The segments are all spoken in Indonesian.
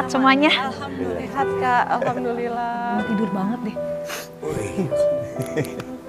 sehat semuanya? Alhamdulillah. Sehat Kak, alhamdulillah. Tidur banget deh.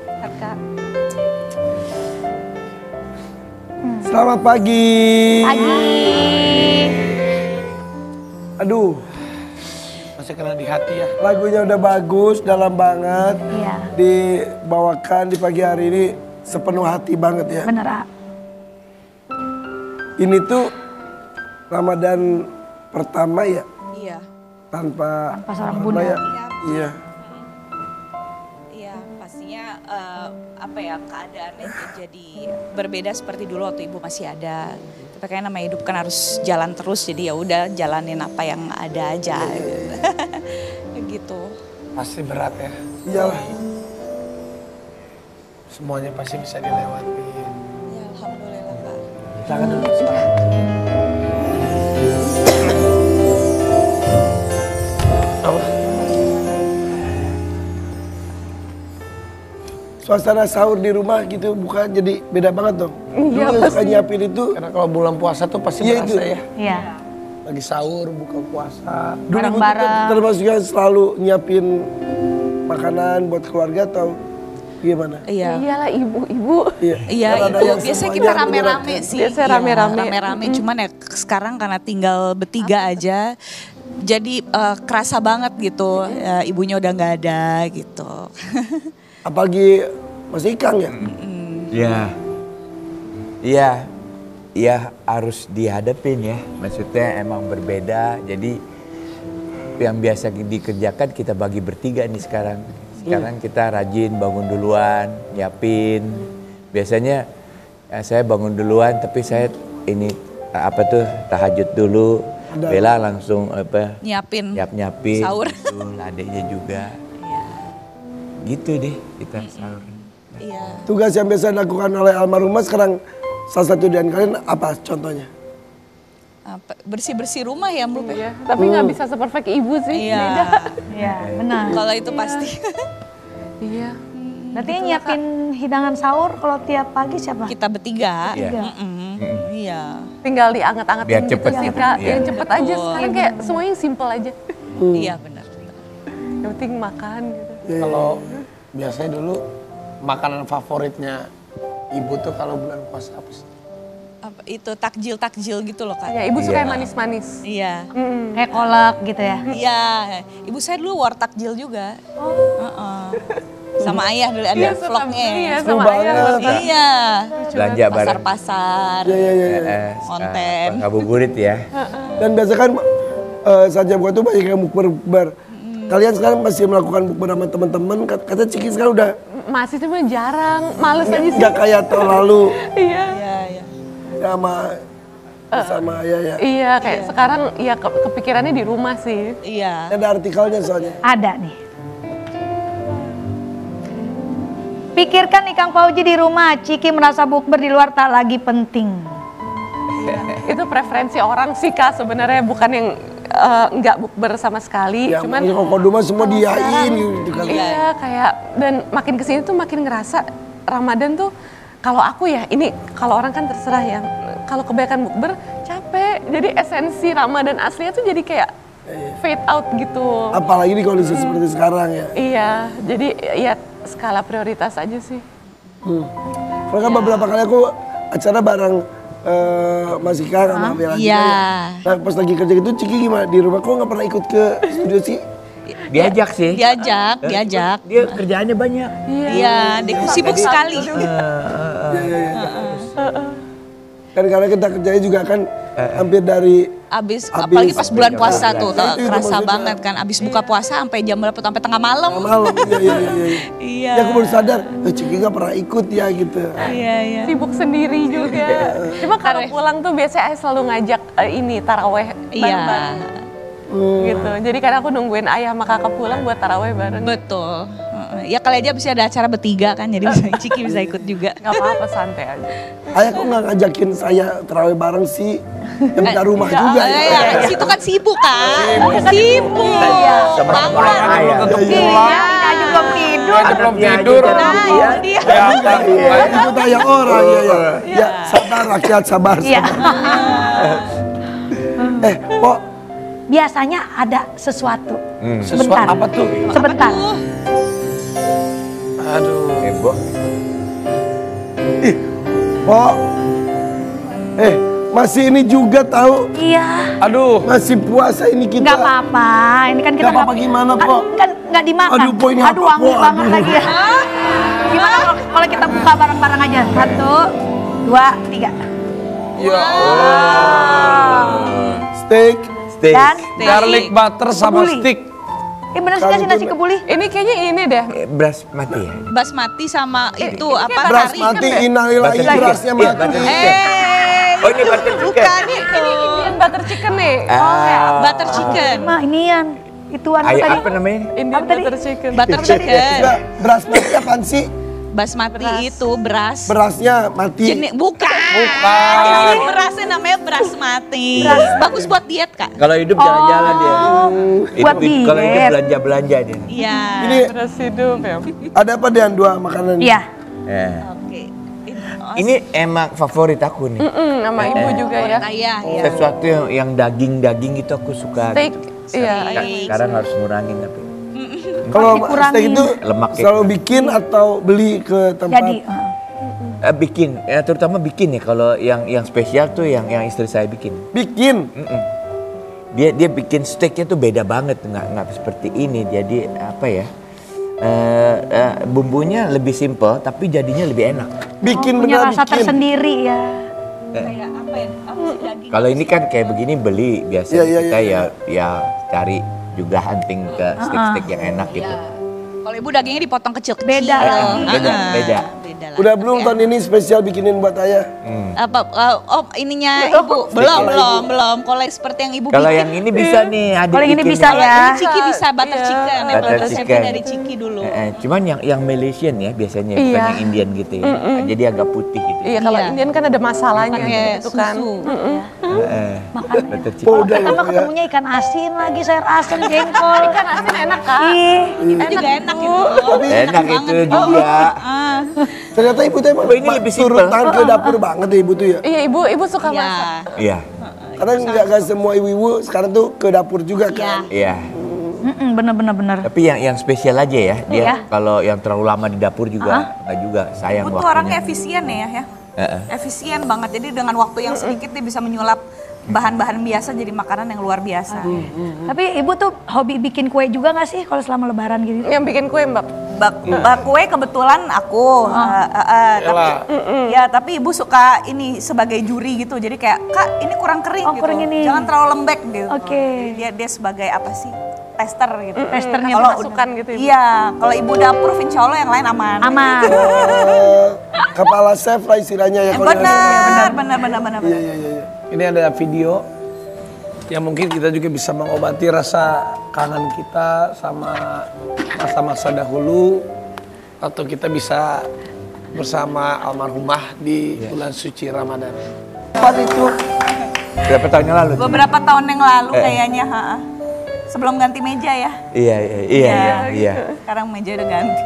Sehat Kak. Selamat pagi. Pagi. Aduh, Masih kena di hati ya. lagunya udah bagus, dalam banget. Iya. Dibawakan di pagi hari ini sepenuh hati banget ya. Bener, A. Ini tuh Ramadan pertama ya, Iya. tanpa seorang apa bunda. ya. Iya. Iya, pastinya keadaannya jadi berbeda seperti dulu waktu ibu masih ada. Tapi kayaknya namanya hidup kan harus jalan terus, jadi ya udah jalanin apa yang ada aja. Gitu. Pasti berat ya. Iyalah. Semuanya pasti bisa dilewatin. Ya alhamdulillah Kak. Jangan dulu semangat. Apa? Suasana sahur di rumah gitu bukan jadi beda banget dong. Iya, Dulu yang suka nyiapin itu, Karena kalau bulan puasa tuh pasti Iya, berasa itu. ya. Iya. Lagi sahur, buka puasa. dulu Bareng-bareng. termasuk yang selalu nyiapin makanan buat keluarga atau gimana? Iya. Iyalah ibu-ibu. Iya. Iya, Kan ada itu yang biasanya semuanya kita rame-rame menyerahkan. sih. Biasanya Iya, rame-rame. rame-rame. Cuman ya sekarang karena tinggal bertiga aja, jadi kerasa banget gitu. Ya, ibunya udah nggak ada gitu. Apalagi Mas Ikang ya? Ya, iya, iya harus dihadapin ya. Maksudnya emang berbeda. Jadi yang biasa dikerjakan kita bagi bertiga nih sekarang. Sekarang kita rajin bangun duluan, nyiapin. Biasanya saya bangun duluan, tapi saya ini tahajud dulu. Bella langsung Nyiapin nyiapin. sahur. Betul, adiknya juga. Iya. Gitu deh kita sahur. Iya. Tugas yang biasa dilakukan oleh almarhumah sekarang salah satu dari kalian apa contohnya? Bersih-bersih rumah ya Mbak. Iya, tapi nggak bisa seperfect ibu sih. Iya. Beda. Iya, benar. Kalau itu pasti. Iya. Berarti yang nyiapin hidangan sahur kalau tiap pagi siapa? Kita bertiga. Iya. Iya. Tinggal dianget-angetin Biar gitu cepet sih gitu. Kak. Iya. Yang cepet aja. Betul. Sekarang kayak semuanya yang simple aja. Iya benar. Yang penting makan gitu. Kalau biasanya dulu makanan favoritnya ibu tuh kalau bulan puasa apa sih? Apa itu takjil gitu loh Kak. Ya, ibu suka Iya. yang manis-manis. Iya. Kayak kolak gitu ya? Iya. Ibu saya dulu war takjil juga. Sama ayah dulu ada vlognya. Iya, Seru sama ayah. banget. Iya. Belanja bareng. Pasar-pasar. Konten. Ngabuburit ya. Dan biasa kan saat jam buka tuh banyak yang bukber. Kalian sekarang masih melakukan bukber sama teman-teman? Kata Ciki sekarang udah Masih cuma jarang. Males aja sih. nggak kayak tahun lalu Iya. Iya. sama ayah ya. Iya, kayak sekarang ya kepikirannya di rumah sih. Iya. Ada artikelnya soalnya. Ada nih. Pikirkan nih Kang Fauji di rumah, Ciki merasa bukber di luar tak lagi penting. Itu preferensi orang sih Kak sebenarnya, bukan yang nggak bukber sama sekali. Yang Cuman rokok rumah semua diain gitu kali. iya kayak, dan makin kesini tuh makin ngerasa Ramadan tuh, kalau aku ya ini, kalau orang kan terserah ya, kalau kebanyakan bukber capek, jadi esensi Ramadan aslinya tuh jadi kayak fade out gitu. Apalagi di kondisi seperti sekarang ya. Iya, jadi ya skala prioritas aja sih. Karena kan beberapa kali aku acara bareng Mas Ika sama Bella juga Iya. ya. Nah pas lagi kerja gitu Ciki gimana? Di rumah kok nggak pernah ikut ke studio sih? Diajak sih. Diajak. Dia kerjaannya banyak. Iya, dia sibuk sekali. Kan karena kita kerjanya juga kan hampir dari Abis, apalagi pas bulan puasa tuh, Nah, itu kerasa maksudnya. banget kan. Abis buka puasa sampai jam berapa? Sampai tengah malam. malam. Iya. Iya. Ya aku baru sadar, Ciki nggak pernah ikut ya gitu. Iya. Sibuk sendiri juga. Cuma kalau pulang tuh biasanya saya selalu ngajak ini taraweh Iya. bareng-bareng. Gitu. Jadi kadang aku nungguin ayah sama kakak pulang buat taraweh bareng. Betul. Ya kali aja bisa ada acara bertiga kan, jadi bisa Ciki bisa ikut juga. Gak apa-apa, santai aja. Ayah kok nggak ngajakin saya terawih bareng sih? Yang minta rumah juga ya. Iya, situ kan sibuk kan. Sibuk. Sama ayah. Untuk Iya, pulang. ini aja belum tidur. Dia belum tidur. Nah, itu dia. Itu tanya orang ya. Ya sabar rakyat sabar. Iya. Pok, biasanya ada sesuatu. Sesuatu apa tuh? Sebentar. Aduh. Heboh. Ih, Pok. Masih ini juga tahu. Iya. Aduh. Masih puasa ini kita. Nggak apa-apa. Ini kan kita Nggak apa-apa gimana, Pok? Kan nggak dimakan. Aduh, Pok, ini Aduh, apa, wangi Pok? banget Aduh. lagi ya. Gimana kalau kita buka bareng-bareng aja? 1, 2, 3. Ya Allah. Steak. Steak. Dan Garlic butter sama Kebuli. stick. bener sih kasih nasi kebuli? Ini kayaknya ini deh. Beras mati ya? Basmati sama itu apa Beras kari. mati, kan, innalillahi Butter berasnya chicken. Iya, mati. butter chicken. Oh, ini butter chicken. Bukan itu. Indian butter chicken nih. Butter chicken. Mah inian. Ituan Ayo, tadi. apa namanya? Indian Apa tadi? butter chicken. Butter chicken. Enggak, beras mati apaan sih? Basmati itu beras. Berasnya mati. Bukan. Bukan. Ini berasnya namanya beras mati. Bagus buat diet, Kak. Kalau hidup jalan-jalan dia. buat Kalau hidup diet. belanja-belanja dia. Iya. Ini Beras hidup ya. ada apa dengan 2 makanan? Iya. Ya. Oke. Ini emang favorit aku nih. Sama ibu juga ya. Iya, iya. Sesuatu yang daging-daging gitu aku suka. Steak. gitu. Iya. Sekarang harus ngurangin tapi. Kalau Dikurangin. steak itu Lemak ya. selalu bikin atau beli ke tempat? Jadi Bikin, ya terutama bikin ya. Kalau yang spesial tuh yang istri saya bikin. Bikin. Dia bikin steaknya tuh beda banget, nggak seperti ini. Jadi apa ya? Bumbunya lebih simple tapi jadinya lebih enak. Bikin punya benar rasa bikin. tersendiri ya. Kayak apa ya? Apa sih daging? Kalau ini kan kayak begini beli biasanya Iya, iya, kita iya. ya cari juga hunting ke steak-steak yang enak gitu. Kalau ibu dagingnya dipotong kecil-kecil. Beda lagi. Beda. Beda lah. Udah belum tahun ini spesial bikinin buat ayah? Apa ininya ibu belum kalau seperti yang ibu Kalau bikin. yang ini bisa nih adik Kalau yang ini bikin bisa nih. ya. Ini Ciki bisa butter chicken. Butter Butter chicken chicken. dari Ciki dulu. Cuman yang Malaysian ya biasanya bukan Iya. yang Indian gitu ya. Jadi agak putih gitu. Iya, kalau Iya. Indian kan ada masalahnya Pakai gitu kan. susu. Butter chicken. Oh, udah Sama ya. ketemunya ikan asin lagi, sayur asem, jengkol. Ikan asin enak kak. Ih, Itu juga enak itu. Enak itu juga. Ternyata ibu tuh emang Oh, ini lebih turun simpel. tangan ke dapur banget ya ibu tuh ya. Iya, ibu suka Iya. masak. Iya. Karena nggak semua ibu-ibu sekarang tuh ke dapur juga kan. Iya. bener. Tapi yang spesial aja ya. Dia Iya. kalau yang terlalu lama di dapur juga nggak juga sayang Ibu tuh waktunya. orangnya efisien ya. Efisien banget. Jadi dengan waktu yang sedikit dia bisa menyulap bahan-bahan biasa jadi makanan yang luar biasa. Tapi ibu tuh hobi bikin kue juga nggak sih kalau selama lebaran gitu? Yang bikin kue mbak. Bak kue kebetulan aku, tapi ibu suka ini sebagai juri gitu. Jadi kayak Kak ini kurang kering Oh, gitu, kurang ini. jangan terlalu lembek gitu. Oke. Dia sebagai apa sih? Tester gitu. Testernya Kalau masukan gitu, Ibu. Iya, kalau ibu dapur insya Allah yang lain aman. Aman. Kepala chef lah istilahnya ya. kalau Benar. Iya. Ini ada video yang mungkin kita juga bisa mengobati rasa kangen kita sama masa-masa dahulu, atau kita bisa bersama almarhumah di bulan suci Ramadan. Kapan itu? Berapa tahun yang lalu? Beberapa tahun yang lalu kayaknya, sebelum ganti meja ya. Iya. Sekarang meja udah ganti.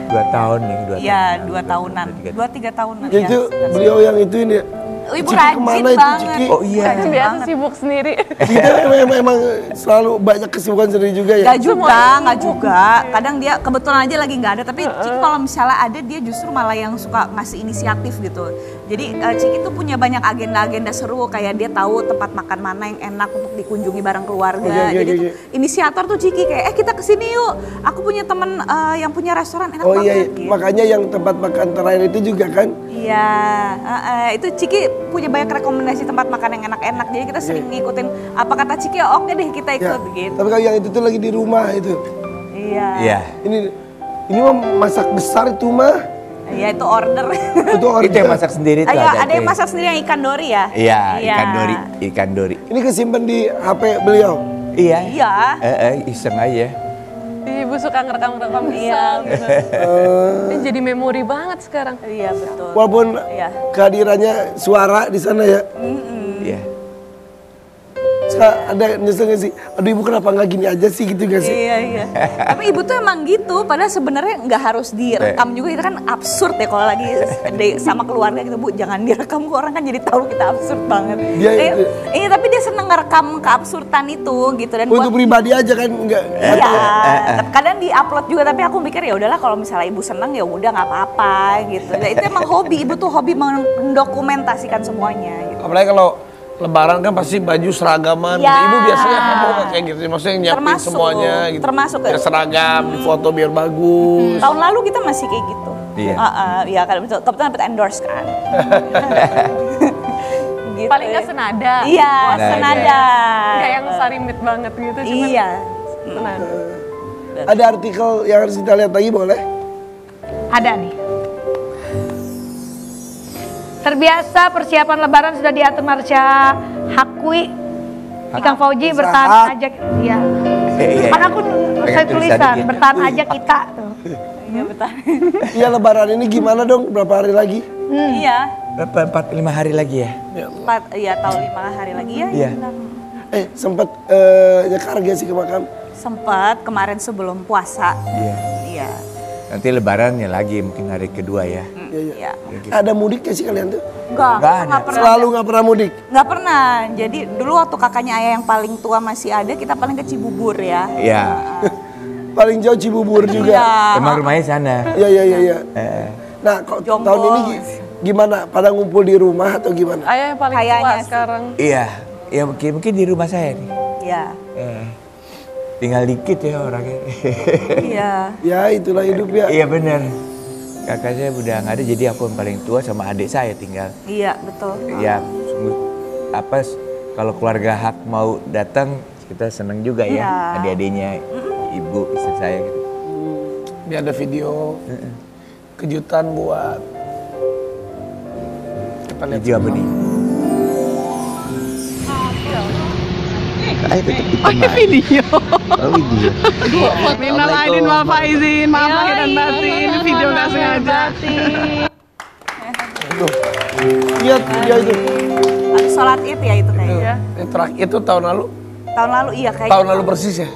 2 tahun nih, 2 tahun. Iya, 2 tahunan, 2-3 tahunan. Ya itu beliau yang itu ini. Oh, ibu Ciki rajin kemana itu, banget. Ciki? Oh iya. Biasa sibuk sendiri. Kita emang selalu banyak kesibukan sendiri juga ya. Gak juga. Kadang dia kebetulan aja lagi nggak ada. Tapi Ciki kalau misalnya ada dia justru malah yang suka ngasih inisiatif gitu. Jadi Ciki tuh punya banyak agenda-agenda seru. Kayak dia tahu tempat makan mana yang enak untuk dikunjungi bareng keluarga. Oke. Jadi tuh inisiator tuh Ciki kayak kita kesini yuk. Aku punya temen yang punya restoran enak Oh iya, banget. Gitu. makanya yang tempat makan terakhir itu juga kan. Iya, itu Ciki punya banyak rekomendasi tempat makan yang enak-enak. Jadi kita sering ngikutin apa kata Ciki, oke deh kita Ya. ikut gitu. Tapi kalau yang itu tuh lagi di rumah itu. Iya. Ini mah masak besar itu mah. Iya itu order. Itu order. Itu yang masak sendiri tuh Ada yang tuh. masak sendiri yang ikan dori ya? Iya, ikan dori. Ini kesimpan di HP beliau. Iya. Iya. Iseng aja. Ibu suka ngerekam-rekam Iya. gitu. Ini jadi memori banget sekarang. Iya betul. Walaupun Iya. kehadirannya suara di sana ya. Iya. Ada nyesel gak sih? Aduh ibu kenapa nggak gini aja sih gitu gak sih? Iya. Tapi ibu tuh emang gitu. Padahal sebenarnya nggak harus direkam juga. Itu kan absurd ya kalau lagi sama keluarga gitu. Bu jangan direkam, orang kan jadi tahu kita absurd banget. Dia- Iya tapi dia seneng ngerekam keabsurdan itu gitu dan Untuk pribadi aja kan enggak. iya, kadang di-upload juga tapi aku mikir ya udahlah kalau misalnya ibu seneng ya udah nggak apa-apa gitu. Dan itu emang hobi, ibu tuh hobi mendokumentasikan semuanya gitu. Apalagi kalau Lebaran kan pasti baju seragaman. Ya. Ibu biasanya heboh nggak kayak gitu, maksudnya nyiapin Termasuk, semuanya gitu. termasuk. Biar seragam, di foto biar bagus. Tahun lalu kita masih kayak gitu. Iya. Iya kan betul. Kebetulan dapat endorse kan. Gitu. Paling nggak senada. Iya, Senada. senada. Kayak yang sarimit banget gitu. Cuman Iya. senada. Ada artikel yang harus kita lihat lagi boleh? Ada nih. Terbiasa persiapan lebaran sudah diatur Marsha Hakwi. Kang Fauji bertahan aja. Iya. Iya. Kan aku saya Pengen tulisan tulisannya. bertahan aja kita tuh. Iya betul. Iya lebaran ini gimana dong? Berapa hari lagi? Iya. Berapa 4-5 hari lagi ya? Iya, tahun 5 hari lagi ya. Iya. benar. Sempat nyekar gak sih ke makam? Sempet kemarin sebelum puasa. Iya. Iya. Nanti lebarannya lagi mungkin hari kedua ya. Iya. Iya. Ada mudik gak sih kalian tuh? Enggak, Nggak kita nggak ada. pernah. Selalu nggak pernah mudik? Nggak pernah. Jadi dulu waktu kakaknya ayah yang paling tua masih ada, kita paling ke Cibubur ya. Iya. Paling jauh Cibubur juga. Iya. Emang rumahnya sana. Iya. Eh, Nah, kok Jonggol. tahun ini gimana? Pada ngumpul di rumah atau gimana? Ayah yang paling tua Kayaknya sih. sekarang. iya. Ya mungkin di rumah saya nih. Iya. Tinggal dikit ya orangnya. Iya. Ya itulah hidup ya. Iya bener. Kakak saya udah nggak ada, jadi aku yang paling tua sama adik saya tinggal. Iya, betul. Ya, sungguh kalau keluarga Hak mau datang kita seneng juga ya, Iya. adik-adiknya, ibu, istri saya gitu. Biar ada video kejutan buat kita lihat. Video apa nih? Ayo tetap di Video. Oh video. Minal aidin wal faizin, maaf lahir dan batin, video nggak sengaja. Lihat video itu. Habis sholat id ya itu kayaknya. Yang terakhir itu tahun lalu, Tahun lalu iya kayaknya. tahun lalu persis ya.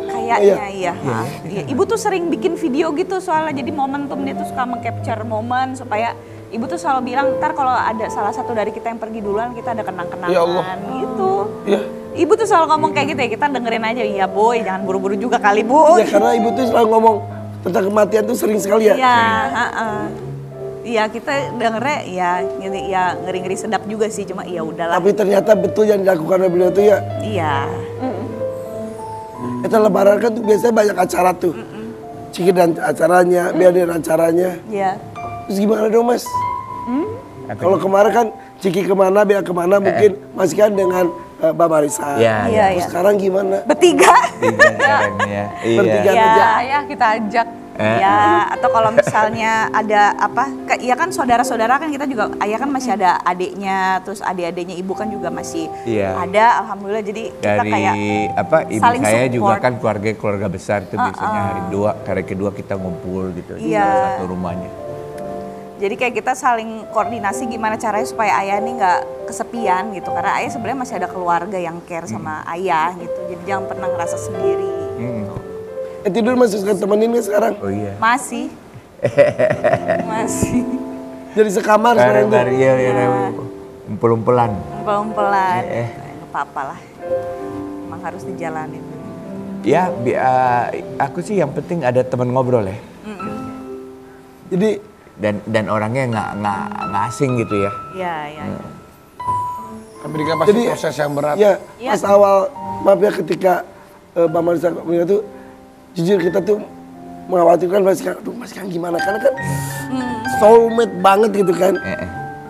Kayaknya iya. Iya. Ibu tuh sering bikin video gitu soalnya jadi momentum dia tuh suka meng-capture momen supaya ibu tuh selalu bilang ntar kalau ada salah satu dari kita yang pergi duluan kita ada kenang-kenangan Ya Allah. gitu. Iya. Ibu tuh selalu ngomong kayak gitu ya, kita dengerin aja, iya boy jangan buru-buru juga kali bu. Ya karena ibu tuh selalu ngomong tentang kematian tuh sering sekali ya. Iya, iya kita dengernya ya ngeri-ngeri sedap juga sih, cuma ya udahlah. Tapi ternyata betul yang dilakukan oleh beliau tuh ya. Iya. Kita lebaran kan tuh biasanya banyak acara tuh. Cikir dan acaranya, biar dan acaranya. Iya. Terus gimana dong mas? Kalau kemarin kan Ciki kemana, Bea kemana mungkin masih kan dengan Mbak Marisa. Iya, Iya, Terus iya. sekarang gimana? Bertiga. Tiga sekarang ya. Bertiga. Iya. aja. Ayah kita ajak. Ya, atau kalau misalnya ada apa, ya kan saudara-saudara kan kita juga, ayah kan masih ada adiknya, terus adik-adiknya ibu kan juga masih Iya. ada, alhamdulillah. Jadi kita Dari kayak ibu saling saya support. juga kan keluarga besar itu biasanya hari kedua kita ngumpul gitu di Iya. salah satu rumahnya. Jadi kayak kita saling koordinasi gimana caranya supaya ayah ini nggak kesepian gitu. Karena ayah sebenarnya masih ada keluarga yang care sama ayah gitu. Jadi jangan pernah ngerasa sendiri. Tidur masih suka temenin nggak sekarang? Oh iya. Masih. Masih. Jadi sekamar sekarang tuh. Bareng-bareng ya, umpel-umpelan. Pelan-pelan. Nggak apa-apa lah. Emang harus dijalanin. Ya, aku sih yang penting ada teman ngobrol ya. Jadi Dan orangnya nggak asing gitu ya. Iya, iya. Tapi ini kan pasti Jadi, proses yang berat. ya Iya. pas awal maaf ya ketika Mbak Marisa meninggal tuh jujur kita tuh mengkhawatirkan Mas Kang gimana karena kan soulmate banget gitu kan.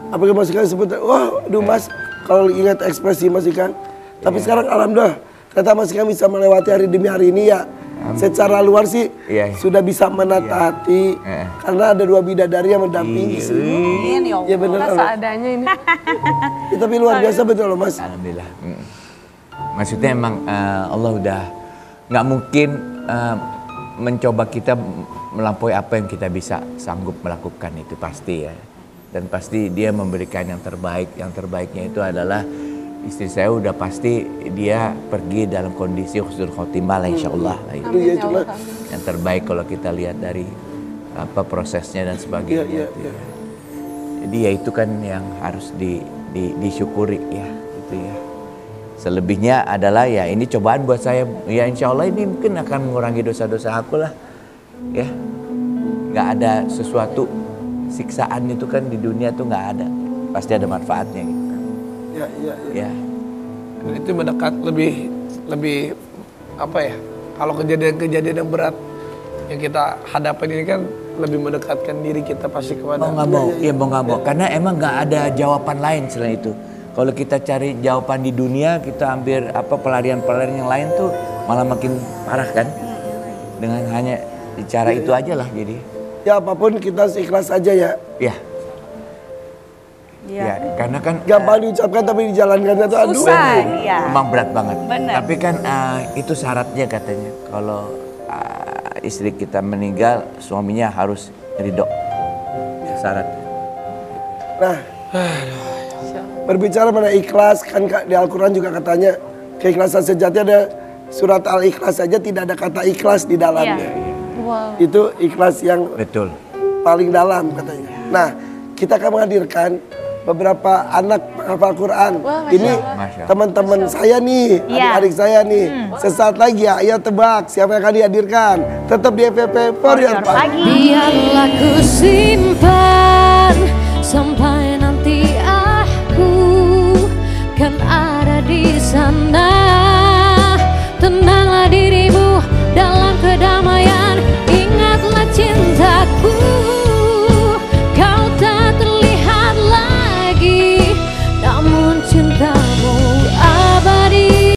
Apalagi Mas Kang sebut wah aduh Mas kalau ingat ekspresi Mas Kang. Tapi sekarang alhamdulillah ternyata Mas Kang bisa melewati hari demi hari ini ya. Secara luar sih Iya. sudah bisa menata hati karena ada 2 bidadari yang mendampingi sih. Amin, ya Ya Allah. bener Kita loh. seadanya ini. Ya, tapi luar biasa betul loh Mas. Alhamdulillah. Maksudnya emang Allah udah nggak mungkin mencoba kita melampaui apa yang kita bisa sanggup melakukan itu pasti ya. Dan pasti dia memberikan yang terbaik. Yang terbaiknya itu adalah istri saya udah pasti dia pergi dalam kondisi husnul khotimah lah insya Allah lah itu. Iya cuma Yang terbaik kalau kita lihat dari apa prosesnya dan sebagainya. Iya. Jadi ya itu kan yang harus disyukuri ya itu ya. Selebihnya adalah ya ini cobaan buat saya. Ya insya Allah ini mungkin akan mengurangi dosa-dosa aku lah. Ya, nggak ada sesuatu siksaan itu kan di dunia tuh nggak ada. Pasti ada manfaatnya gitu. Ya. Dan itu mendekat lebih apa ya? Kalau kejadian-kejadian yang berat yang kita hadapin ini kan lebih mendekatkan diri kita pasti kepada mau nggak mau, ya mau nggak mau. Karena emang nggak ada jawaban lain selain itu. Kalau kita cari jawaban di dunia, kita hampir pelarian-pelarian yang lain tuh malah makin parah kan? Dengan hanya cara itu aja lah jadi. Ya apapun kita ikhlas aja ya. Ya. Ya, karena kan gampang diucapkan tapi dijalankan itu aduh. Susah, iya. Emang berat banget. Bener. Tapi kan itu syaratnya katanya. Kalau istri kita meninggal, suaminya harus ridho. Syarat. Nah, berbicara mengenai ikhlas, kan di Al-Quran juga katanya keikhlasan sejati ada surat Al-Ikhlas saja tidak ada kata ikhlas di dalamnya. Wow. Itu ikhlas yang Betul. paling dalam katanya. Nah, kita akan menghadirkan beberapa anak penghafal Quran. Wah, Ini Allah. teman-teman saya nih, adik-adik saya nih. Sesaat lagi ya, ayo tebak siapa yang akan dihadirkan. Tetap di FVP For Your Pagi. Biarlah ku simpan sampai nanti aku kan ada di sana. Tenanglah dirimu dalam